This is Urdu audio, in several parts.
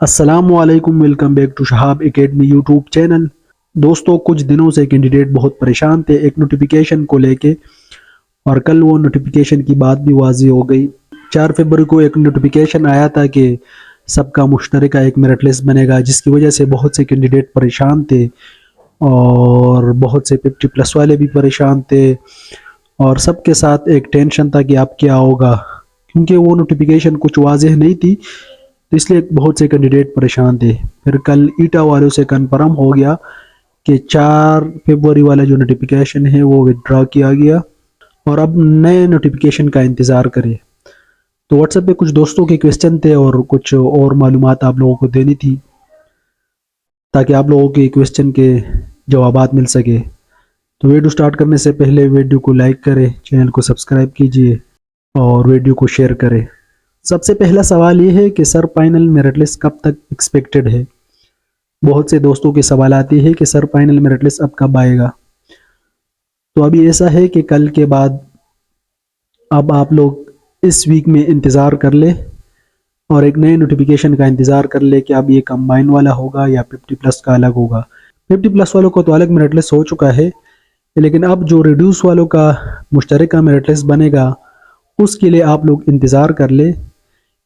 السلام علیکم، welcome back to Shahab academy YouTube channel. دوستوں، کچھ دنوں سے کینڈیڈیٹ بہت پریشان تھے ایک نوٹیفیکیشن کو لے کے، اور کل وہ نوٹیفیکیشن کی بات بھی واضح ہو گئی۔ 4 فروری کو ایک نوٹیفیکیشن آیا تھا کہ سب کا مشترکہ ایک میرٹ لسٹ بنے گا، جس کی وجہ سے بہت سے کینڈیڈیٹ پریشان تھے اور بہت سے 50+ والے بھی پریشان تھے، اور سب کے ساتھ ایک ٹینشن تھا کہ اب کیا ہوگا، کیونکہ وہ نوٹیفیکیشن کچھ واضح نہیں تھی، تو اس لیے بہت سے کینڈیڈیٹ پریشان تھے۔ پھر کل ایٹا والوں سے کنفرم ہو گیا کہ 4 فروری والا جو نوٹیفیکیشن ہے وہ وڈرا کیا گیا، اور اب نئے نوٹیفیکیشن کا انتظار کرے۔ تو واٹس ایپ پہ کچھ دوستوں کے کویسچن تھے اور کچھ اور معلومات آپ لوگوں کو دینی تھی، تاکہ آپ لوگوں کے کویسچن کے جوابات مل سکے۔ تو ویڈیو سٹارٹ کرنے سے پہلے ویڈیو کو لائک کریں، چینل کو سبسکرائب کیجئے اور ویڈیو کو شیئر کریں۔ سب سے پہلا سوال یہ ہے کہ سر فائنل میرٹ لسٹ کب تک ایکسپیکٹڈ ہے؟ بہت سے دوستوں کے سوالات یہ ہے کہ سر فائنل میرٹ لسٹ اب کب آئے گا؟ تو ابھی ایسا ہے کہ کل کے بعد اب آپ لوگ اس ویک میں انتظار کر لیں اور ایک نئے نوٹیفیکیشن کا انتظار کر لیں کہ اب یہ کمبائن والا ہوگا یا 50+ کا الگ ہوگا۔ 50+ والوں کو تو الگ میرٹ لسٹ ہو چکا ہے، لیکن اب جو ریڈیوس والوں کا مشترکہ میرٹ لسٹ بنے گا اس کے لیے آپ لوگ انتظار کر لیں۔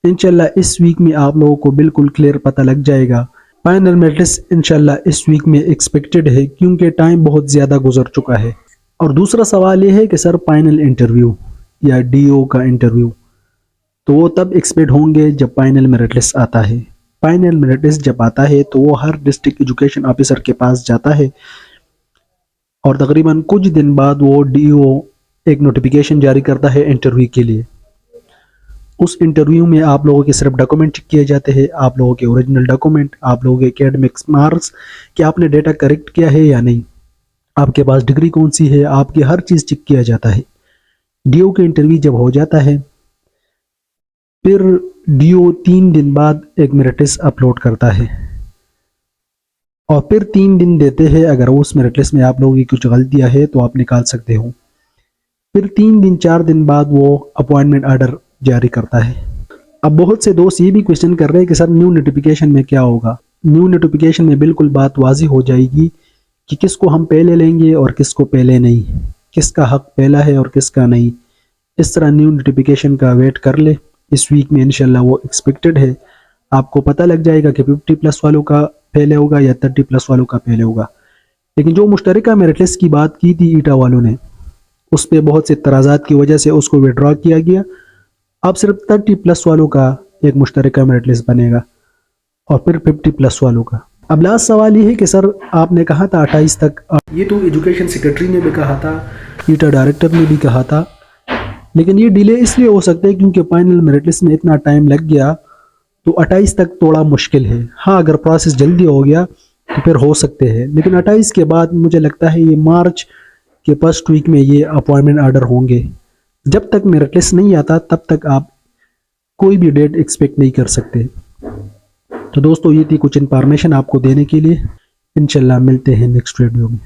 انشاءاللہ اس ویک میں آپ لوگوں کو بالکل کلیئر پتہ لگ جائے گا۔ فائنل میرٹ لسٹ انشاءاللہ اس ویک میں ایکسپیکٹڈ ہے، کیونکہ ٹائم بہت زیادہ گزر چکا ہے۔ اور دوسرا سوال یہ ہے کہ سر فائنل انٹرویو یا ڈی او کا انٹرویو تو وہ تب ایکسپیکٹ ہوں گے جب فائنل میرٹ لسٹ آتا ہے۔ فائنل میرٹ لسٹ جب آتا ہے تو وہ ہر ڈسٹرکٹ ایجوکیشن آفیسر کے پاس جاتا ہے، اور تقریباً کچھ دن بعد وہ ڈی او ایک نوٹیفیکیشن جاری کرتا ہے انٹرویو کے لیے۔ اس انٹرویو میں آپ لوگوں کے صرف ڈاکومنٹ چیک کیے جاتے ہیں، آپ لوگوں کے اوریجنل ڈاکومنٹ، آپ لوگوں کے اکیڈمک مارکس کہ آپ نے ڈیٹا کریکٹ کیا ہے یا نہیں، آپ کے پاس ڈگری کون سی ہے، آپ کی ہر چیز چیک کیا جاتا ہے۔ ڈی او کے انٹرویو جب ہو جاتا ہے، پھر ڈی او 3 دن بعد ایک میرٹ لسٹ اپلوڈ کرتا ہے، اور پھر 3 دن دیتے ہیں، اگر اس میرٹ لسٹ میں آپ لوگوں کی کچھ غلطیاں ہے تو آپ نکال سکتے ہو۔ پھر 4 دن بعد وہ اپوائنٹمنٹ آرڈر جاری کرتا ہے۔ اب بہت سے دوست یہ بھی کویسچن کر رہے ہیں کہ سر نیو نوٹیفیکیشن میں کیا ہوگا؟ نیو نوٹیفیکیشن میں بالکل بات واضح ہو جائے گی کہ کس کو ہم پہلے لیں گے اور کس کو پہلے نہیں، کس کا حق پہلا ہے اور کس کا نہیں۔ اس طرح نیو نوٹیفیکیشن کا ویٹ کر لے، اس ویک میں انشاءاللہ وہ ایکسپیکٹڈ ہے۔ آپ کو پتہ لگ جائے گا کہ 50+ والوں کا پہلے ہوگا یا 30+ والوں کا پہلے ہوگا۔ لیکن جو مشترکہ میرٹ لسٹ کی بات کی تھی ایٹا والوں نے، اس پہ بہت سے اعتراضات کی وجہ سے اس کو وڈرا کیا گیا۔ اب صرف 30+ والوں کا ایک مشترکہ میرٹ لسٹ بنے گا، اور پھر 50+ والوں کا۔ اب لاسٹ سوال یہ ہے کہ سر آپ نے کہا تھا 28 تک، یہ تو ایجوکیشن سیکرٹری نے بھی کہا تھا، ایٹا ڈائریکٹر نے بھی کہا تھا، لیکن یہ ڈیلے اس لیے ہو سکتا ہے کیونکہ فائنل میرٹ لسٹ میں اتنا ٹائم لگ گیا، تو 28 تک تھوڑا مشکل ہے۔ ہاں اگر پروسیس جلدی ہو گیا تو پھر ہو سکتے ہیں، لیکن 28 کے بعد مجھے لگتا ہے یہ مارچ کے فرسٹ ویک میں یہ اپوائنٹمنٹ آرڈر ہوں گے۔ جب تک میرٹ لسٹ نہیں آتا تب تک آپ کوئی بھی ڈیٹ ایکسپیکٹ نہیں کر سکتے۔ تو دوستو یہ تھی کچھ انفارمیشن آپ کو دینے کے لیے، انشاءاللہ ملتے ہیں نیکسٹ ویڈیو میں۔